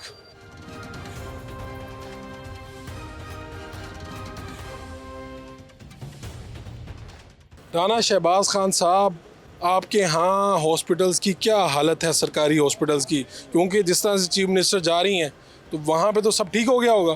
A: राना शहबाज खान साहब, आपके यहाँ हॉस्पिटल्स की क्या हालत है, सरकारी हॉस्पिटल्स की? क्योंकि जिस तरह से चीफ मिनिस्टर जा रही हैं तो वहाँ पे तो सब ठीक हो गया होगा।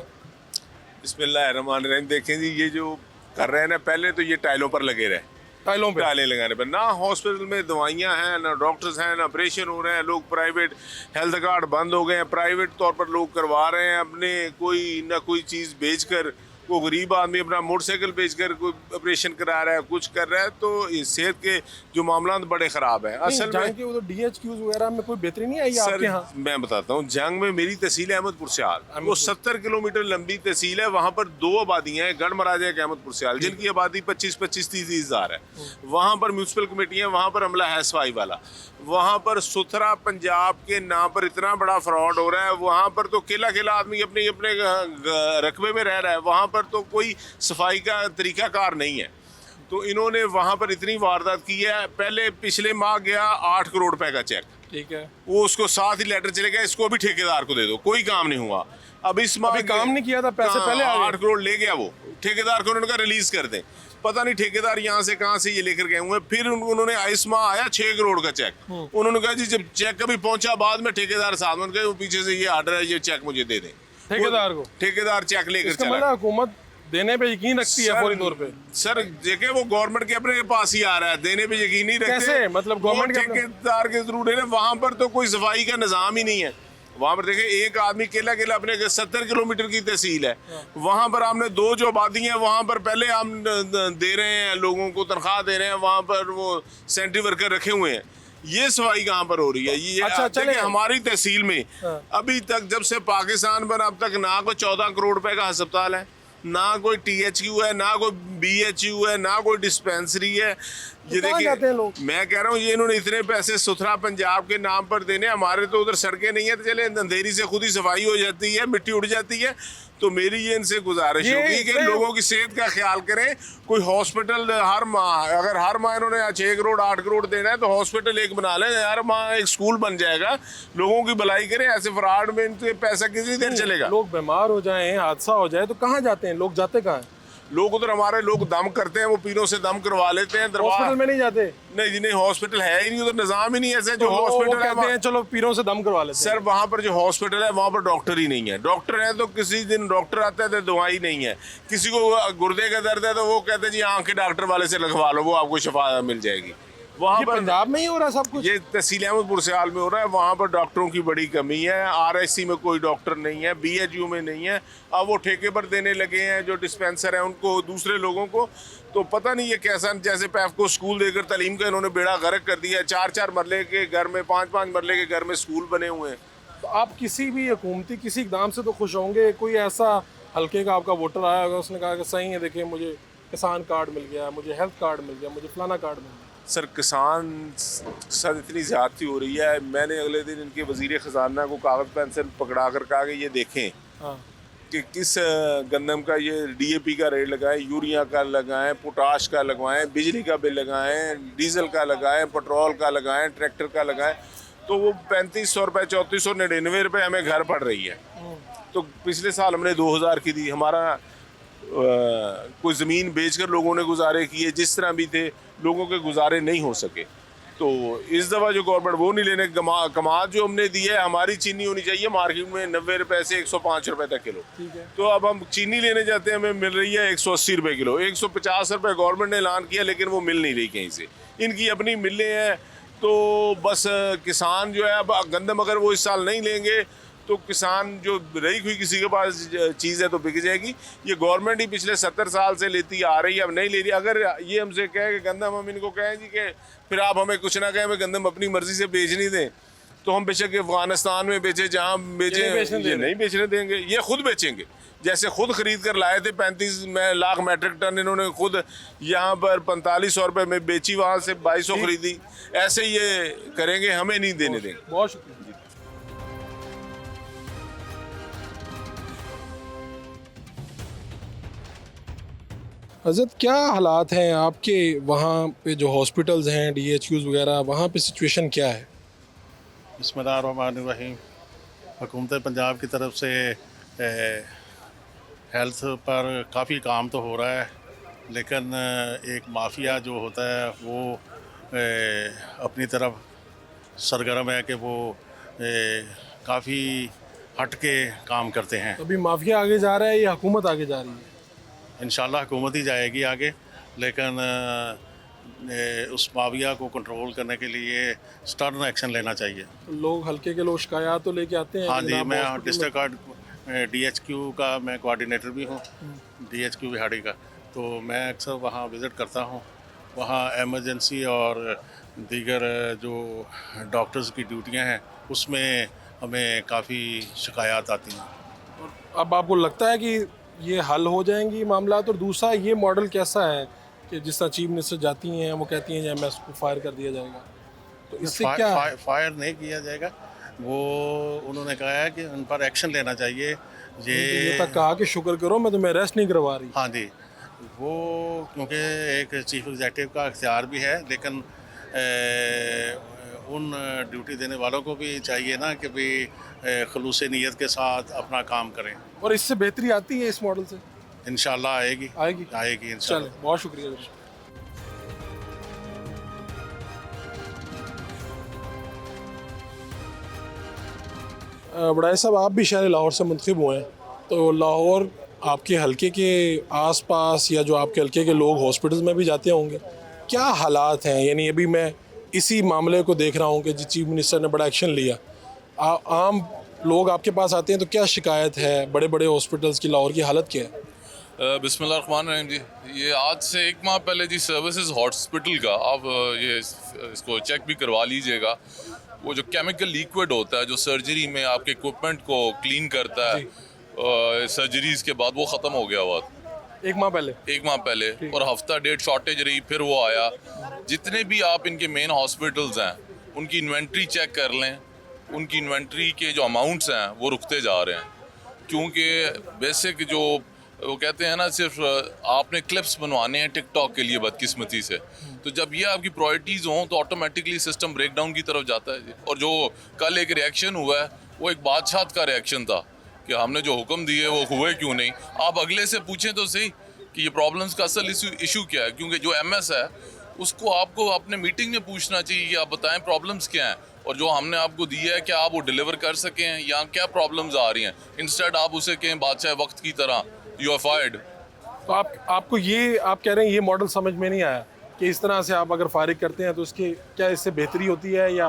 M: बिस्मिल्लाहिर्रहमानिर्रहीम। देखें जी, ये जो कर रहे हैं ना, पहले तो ये टाइलों पर लगे रहे, टाइलें लगाने पर। ना हॉस्पिटल में दवाइयाँ हैं, ना डॉक्टर्स हैं, ना ऑपरेशन हो रहे हैं। लोग प्राइवेट हेल्थ कार्ड बंद हो गए हैं, प्राइवेट तौर पर लोग करवा रहे हैं अपने कोई ना कोई चीज़ बेचकर। वो गरीब आदमी अपना मोटरसाइकिल बेचकर कोई ऑपरेशन करा रहा है, कुछ कर रहा है। तो इस सेहत के जो मामला बड़े ख़राब हैं। असल में
A: के उधर DHQs वगैरह में कोई बेहतरी नहीं आई आपके यहाँ?
M: मैं बताता हूँ, जंग में मेरी तहसील है अहमदपुर सियाल, वो 70 किलोमीटर लंबी तहसील है। वहाँ पर 2 आबादियाँ हैं, गढ़ महाराजा एक अहमदपुर सियाल, जिनकी आबादी 25-30 हज़ार है। वहाँ पर म्यूनसिपल कमेटियाँ, वहाँ पर अमला है सफाई वाला। वहाँ पर सुथरा पंजाब के नाम पर इतना बड़ा फ्रॉड हो रहा है। वहाँ पर तो केला आदमी अपने अपने रकबे में रह रहा है। वहाँ पर तो कोई सफाई का तरीकाकार नहीं है। तो इन्होंने वहाँ पर इतनी वारदात की है। पहले पिछले माह गया 8 करोड़ रुपए का चेक,
A: ठीक है,
M: वो उसको साथ ही लेटर चले गया, इसको अभी ठेकेदार को दे दो, कोई काम नहीं हुआ। अब इस माह
A: अभी काम नहीं किया था, पैसे पहले आ गए।
M: 8 करोड़ ले गया वो ठेकेदार को, उन्होंने कहा रिलीज कर दें। पता नहीं ठेकेदार यहाँ से कहाँ से ये लेकर गए हुए। फिर उन्होंने इस माह आया 6 करोड़ का चेक। उन्होंने कहा जी जब चेक कभी पहुंचा बाद में ठेकेदार साहब, उन्होंने कहा वो पीछे से ये आर्डर है, ये चेक मुझे दे दें।
A: ठेकेदार को,
M: ठेकेदार चेक लेकर
A: इसका
M: चला।
A: मतलब हुकूमत देने पे यकीन रखती है फौरी तौर पे।
M: सर देखे वो गवर्नमेंट के अपने पास ही आ रहा है, देने पे यकीन नहीं रखते।
A: कैसे? मतलब गवर्नमेंट के
M: ठेकेदार के थ्रू दे रहे। वहां पर तो कोई सफाई का निजाम ही नहीं है। वहां पर देखे एक आदमी केला अपने 70 किलोमीटर की तहसील है, वहां पर हमने 2 जो आबादी है वहां पर पहले हम दे रहे हैं, लोगों को तनख्वाह दे रहे हैं, वहां पर वो सेंट्री वर्कर रखे हुए हैं। ये सफाई कहाँ पर हो रही है? ये
A: अच्छा, चले
M: हमारी तहसील में अभी तक जब से पाकिस्तान बना अब तक ना कोई 14 करोड़ रुपए का अस्पताल है, ना कोई THQ है, ना कोई BHU है, ना कोई डिस्पेंसरी है। ये देखिए मैं कह रहा हूँ ये इन्होंने इतने पैसे सुथरा पंजाब के नाम पर देने, हमारे तो उधर सड़कें नहीं है, तो चले अंधेरी से खुद ही सफाई हो जाती है, मिट्टी उड़ जाती है। तो मेरी ये इनसे गुजारिश होगी कि लोगों की सेहत का ख्याल करें। कोई हॉस्पिटल हर माह, अगर हर माह इन्होंने 6 करोड़ 8 करोड़ देना है तो हॉस्पिटल एक बना लें, हर माह एक स्कूल बन जाएगा, लोगों की भलाई करें। ऐसे फ्रॉड में इनसे पैसा कितनी देर चलेगा?
A: लोग बीमार हो जाएं, हादसा हो जाए तो कहाँ जाते हैं लोग? जाते कहाँ हैं?
M: लोग उधर हमारे लोग दम करते हैं, वो पीरों से दम करवा लेते हैं।
A: हॉस्पिटल में नहीं जाते?
M: नहीं जी नहीं, हॉस्पिटल है ही नहीं उधर, निजाम ही नहीं ऐसे। जो
A: वो
M: हॉस्पिटल
A: कहते हैं चलो पीरों से दम करवा लेते हैं।
M: सर वहाँ पर जो हॉस्पिटल है वहाँ पर डॉक्टर ही नहीं है। डॉक्टर है तो किसी दिन डॉक्टर आता है तो दवाई नहीं है। किसी को गुर्दे का दर्द है तो वो कहते हैं जी आँख के डॉक्टर वाले से लगवा लो, वो आपको शफा मिल जाएगी। वहाँ पर
A: पंजाब में ही हो रहा है सब कुछ।
M: ये तहसील अहमदपुर सियाल में हो रहा है। वहाँ पर डॉक्टरों की बड़ी कमी है। RSC में कोई डॉक्टर नहीं है, BHU में नहीं है। अब वो ठेके पर देने लगे हैं जो डिस्पेंसर है उनको, दूसरे लोगों को। तो पता नहीं ये कैसा, जैसे पैफ को स्कूल देकर तालीम का इन्होंने बेड़ा गर्क कर दिया है। 4-4 मरले के घर में, 5-5 मरले के घर में स्कूल बने हुए हैं।
A: तो आप किसी भी हुकूमती किसी इकदाम से तो खुश होंगे? कोई ऐसा हल्के का आपका वोटर आया होगा, उसने कहा कि सही है, देखिए मुझे किसान कार्ड मिल गया, मुझे हेल्थ कार्ड मिल गया, मुझे फलाना कार्ड मिल गया।
M: सर किसान सर इतनी ज़्यादती हो रही है। मैंने अगले दिन इनके वज़ीर ख़जाना को कागज़ पेंसिल पकड़ा कर कहा कि ये देखें कि किस गंदम का ये DAP का रेट लगाएं, यूरिया का लगाएं, पोटाश का लगवाएं, बिजली का बिल लगाएं, डीजल का लगाएं, पेट्रोल का लगाएं, ट्रैक्टर का लगाएं। तो वो 3500 रुपये, 3499 रुपये हमें घर पड़ रही है। तो पिछले साल हमने 2000 की दी। हमारा कोई ज़मीन बेचकर लोगों ने गुजारे किए, जिस तरह भी थे, लोगों के गुजारे नहीं हो सके। तो इस दफ़ा जो गवर्नमेंट वो नहीं लेने, कमात जो हमने दी है, हमारी चीनी होनी चाहिए मार्केट में 90 रुपये से 105 रुपये तक किलो। तो अब हम चीनी लेने जाते हैं, हमें मिल रही है 180 रुपये किलो। 150 रुपये गवर्नमेंट ने ऐलान किया, लेकिन वो मिल नहीं रही कहीं से। इनकी अपनी मिलें हैं। तो बस किसान जो है, अब गंदम अगर वो इस साल नहीं लेंगे तो किसान जो रही हुई किसी के पास चीज़ है तो बिक जाएगी। ये गवर्नमेंट ही पिछले 70 साल से लेती आ रही है, अब नहीं ले रही। अगर ये हमसे कहे कि गंदम, हम इनको कहें जी कि फिर आप हमें कुछ ना कहें, हमें गंदम अपनी मर्जी से बेच नहीं दें, तो हम बेशक अफगानिस्तान में बेचे, जहाँ बेचे, ये नहीं बेचने देंगे। ये खुद बेचेंगे। जैसे खुद खरीद कर लाए थे 35 लाख मैट्रिक टन, इन्होंने खुद यहाँ पर 4500 रुपये में बेची, वहाँ से 2200 खरीदी। ऐसे ये करेंगे, हमें नहीं देने देंगे।
A: बहुत शुक्रिया। हज़रत क्या हालात हैं आपके वहाँ पे, जो हॉस्पिटल्स हैं, DHQs वगैरह, वहाँ पे सिचुएशन क्या है?
N: बिस्मिल्लाहिर्रहमानिर्रहीम। हुकूमत पंजाब की तरफ से हेल्थ पर काफ़ी काम तो हो रहा है, लेकिन एक माफिया जो होता है वो अपनी तरफ सरगर्म है कि वो काफ़ी हट के काम करते हैं।
A: अभी माफिया आगे जा रहा है या हुकूमत आगे जा रही है?
N: इंशाल्लाह हुकूमत ही जाएगी आगे, लेकिन उस माफिया को कंट्रोल करने के लिए स्टर्न एक्शन लेना चाहिए।
A: तो लोग हल्के के लोग शिकायत तो लेके आते हैं?
N: हाँ जी, मैं डिस्ट्रिक्ट DHQ का मैं कोऑर्डिनेटर भी हूँ, DHQ बिहाड़ी का। तो मैं अक्सर वहाँ विज़िट करता हूँ। वहाँ एमरजेंसी और दीगर जो डॉक्टर्स की ड्यूटियाँ हैं उसमें हमें काफ़ी शिकायत आती हैं।
A: अब आपको लगता है कि ये हल हो जाएंगी मामला? और दूसरा, ये मॉडल कैसा है कि जिस तरह चीफ मिनिस्टर जाती हैं, वो कहती हैं MS को फायर कर दिया जाएगा, तो इससे क्या?
N: फायर नहीं किया जाएगा, वो उन्होंने कहा है कि उन पर एक्शन लेना चाहिए। ये
A: तक कहा कि शुक्र करो मैं तुम्हें अरेस्ट नहीं करवा रही।
N: हाँ जी, वो क्योंकि एक चीफ एग्जेक्टिव का इख्तियार भी है, लेकिन उन ड्यूटी देने वालों को भी चाहिए ना कि भाई खलूस नीयत के साथ अपना काम करें।
A: और इससे बेहतरी आती है इस मॉडल से?
N: इंशाल्लाह आएगी
A: आएगी
N: इंशाल्लाह।
A: चलें, बहुत शुक्रिया। बड़ाई साहब, आप भी शहर लाहौर से मुंतखब हुए हैं, तो लाहौर आपके हलके के आसपास या जो आपके हलके के लोग हॉस्पिटल्स में भी जाते होंगे, क्या हालात हैं? यानी अभी मैं इसी मामले को देख रहा हूँ कि चीफ मिनिस्टर ने बड़ा एक्शन लिया, आम लोग आपके पास आते हैं तो क्या शिकायत है? बड़े बड़े हॉस्पिटल्स की लाहौर की हालत क्या है?
E: बिस्मिल्लाहिर्रहमानिर्रहीम जी, ये आज से 1 माह पहले जी सर्विसेज हॉस्पिटल का आप ये इसको चेक भी करवा लीजिएगा। वो जो केमिकल लिक्विड होता है जो सर्जरी में आपके इक्विपमेंट को क्लीन करता है, सर्जरीज के बाद वो ख़त्म हो गया हुआ था
A: 1 माह पहले।
E: 1 माह पहले, और हफ्ता डेढ़ शॉर्टेज रही, फिर वो आया। जितने भी आप इनके मेन हॉस्पिटल्स हैं उनकी इन्वेंट्री चेक कर लें, उनकी इन्वेंट्री के जो अमाउंट्स हैं वो रुकते जा रहे हैं, क्योंकि बेसिक जो वो कहते हैं ना, सिर्फ आपने क्लिप्स बनवाने हैं टिकटॉक के लिए बदकिस्मती से, तो जब ये आपकी प्रायोरिटीज़ हों तो ऑटोमेटिकली सिस्टम ब्रेकडाउन की तरफ जाता है। और जो कल एक रिएक्शन हुआ है वो एक बादशाह का रिएक्शन था कि हमने जो हुक्म दिए वो हुए क्यों नहीं। आप अगले से पूछें तो सही कि ये प्रॉब्लम्स का असल इशू क्या है, क्योंकि जो MS है उसको आपको अपने मीटिंग में पूछना चाहिए कि आप बताएं प्रॉब्लम्स क्या हैं, और जो हमने आपको दिया है क्या आप वो डिलीवर कर सकें या क्या प्रॉब्लम्स आ रही हैं। इंस्टेड आप उसे कहें बादशाह वक्त की तरह यू आर फायर्ड।
A: तो आपको ये आप कह रहे हैं ये मॉडल समझ में नहीं आया कि इस तरह से आप अगर फारिग करते हैं तो इसके क्या इससे बेहतरी होती है या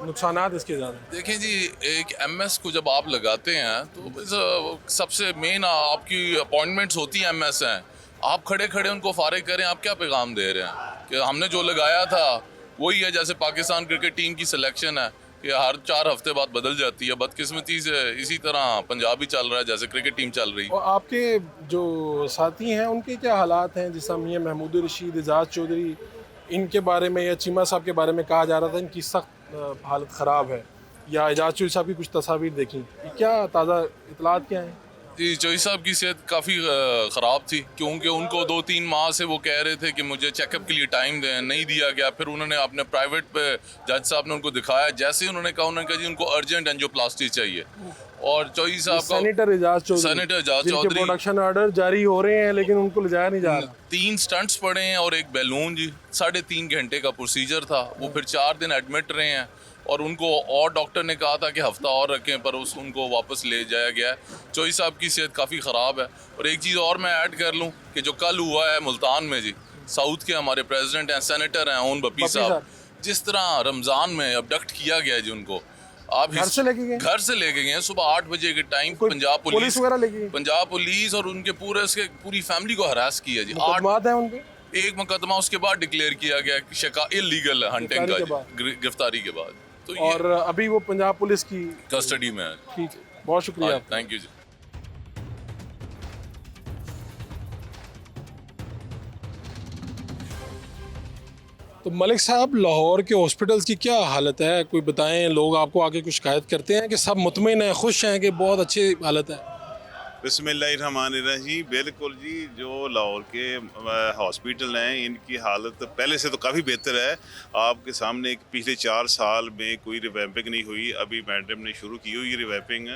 A: नुकसानात इसके ज़्यादा?
E: देखें जी, एक MS को जब आप लगाते हैं तो सबसे मेन आपकी अपॉइंटमेंट्स होती हैं MS हैं, आप खड़े खड़े उनको फारिग करें, आप क्या पैगाम दे रहे हैं कि हमने जो लगाया था वही है। जैसे पाकिस्तान क्रिकेट टीम की सिलेक्शन है कि हर 4 हफ्ते बाद बदल जाती है, बदकिस्मती से इसी तरह पंजाब भी चल रहा है जैसे क्रिकेट टीम चल रही है।
A: और आपके जो साथी हैं उनके क्या हालात हैं? जिस मियाँ महमूद रशीद, एजाज चौधरी, इनके बारे में या चीमा साहब के बारे में कहा जा रहा था इनकी सख्त हालत ख़राब है, या एजाज चौधरी साहब की कुछ तस्वीर देखी, क्या ताज़ा इतलात क्या हैं?
E: जी, चौधरी साहब की सेहत काफ़ी ख़राब थी, क्योंकि उनको 2-3 माह से वो कह रहे थे कि मुझे चेकअप के लिए टाइम दें, नहीं दिया गया। फिर उन्होंने अपने प्राइवेट पे जज साहब ने उनको दिखाया, जैसे ही उन्होंने कहा जी उनको अर्जेंट एंजियोप्लास्टी चाहिए। और चौधरी साहब का
A: senator Ejaz Chaudhry production order जारी हो रहे हैं लेकिन उनको ले जाया नहीं जा रहा।
E: 3 स्टंट्स पड़े हैं और एक बैलून जी, 3.5 घंटे का प्रोसीजर था, वो फिर 4 दिन एडमिट रहे हैं, और उनको और डॉक्टर ने कहा था कि हफ्ता और रखें, पर उनको वापस ले जाया गया है। चौधरी साहब की सेहत काफ़ी ख़राब है। और एक चीज़ और मैं ऐड कर लूँ कि जो कल हुआ है मुल्तान में जी, साउथ के हमारे प्रेसिडेंट हैं, सेनेटर हैं ओन बपी साहब, जिस तरह रमज़ान में अबडक्ट किया गया जी उनको, आप
A: घर से लेके गए
E: सुबह 8 बजे के टाइम पंजाब पुलिस और उनके पूरी फैमिली को हरास किया जी।
A: 8 है उनके,
E: एक मुकदमा उसके बाद डिक्लेयर किया गया शिका इलीगल हंटिंग का गिरफ्तारी के बाद। तो
A: और अभी वो पंजाब पुलिस की
E: कस्टडी में है।
A: ठीक है, बहुत शुक्रिया।
E: थैंक यू जी।
A: तो मलिक साहब, लाहौर के हॉस्पिटल्स की क्या हालत है? कोई बताएं, लोग आपको आके कुछ शिकायत करते हैं कि सब मुतमिन हैं, खुश हैं कि बहुत अच्छी हालत है?
O: बिस्मिल्लाहिर्रहमानिर्रहीम, बिल्कुल जी, जो लाहौर के हॉस्पिटल हैं इनकी हालत पहले से तो काफ़ी बेहतर है। आपके सामने पिछले 4 साल में कोई रिवैम्पिंग नहीं हुई, अभी मैडम ने शुरू की हुई रिवैम्पिंग,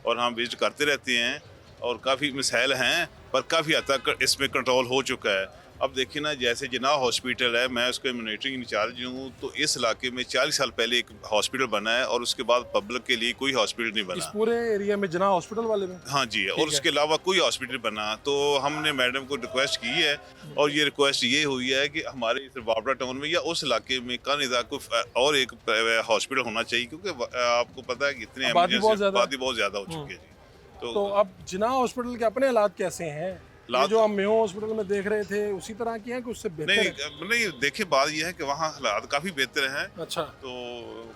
O: और हम विजिट करते रहते हैं, और काफ़ी मसाइल हैं पर काफ़ी हद तक इसमें कंट्रोल हो चुका है। अब देखिए ना, जैसे जिन्ना हॉस्पिटल है, मैं उसका मॉनिटरिंग इंचार्ज हूँ, तो इस इलाके में 40 साल पहले एक हॉस्पिटल बना है और उसके बाद पब्लिक के लिए कोई हॉस्पिटल नहीं बना।
A: इस पूरे एरिया में जिन्ना हॉस्पिटल वाले में?
O: हाँ जी, और उसके अलावा कोई हॉस्पिटल बना। तो हमने मैडम को रिक्वेस्ट की है, और ये रिक्वेस्ट ये हुई है कि हमारे बाबरा टाउन में या उस इलाके में कानिदा को और एक हॉस्पिटल होना चाहिए, क्योंकि आपको पता है कि इतनी
A: आबादी बहुत
O: ज़्यादा हो चुकी है जी।
A: तो अब जिन्ना हॉस्पिटल के अपने हालात कैसे हैं? ये जो हम मेयो हॉस्पिटल में देख रहे थे उसी तरह की हैं कि उससे बेहतर?
O: नहीं, देखिए बात यह है कि वहाँ हालात काफ़ी बेहतर हैं।
A: अच्छा,
O: तो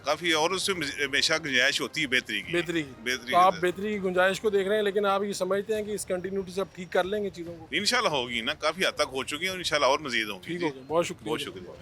O: काफ़ी, और उसमें हमेशा गुंजाइश होती है बेहतरी की।
A: तो आप बेहतरी की गुंजाइश को देख रहे हैं, लेकिन आप ये समझते हैं कि इस कंटिन्यूटी से आप ठीक कर लेंगे चीज़ों को?
O: इंशाल्लाह होगी ना, काफ़ी हद तक हो चुकी है और इंशाल्लाह और मज़ीद होगी।
A: ठीक हो गया, बहुत शुक्रिया।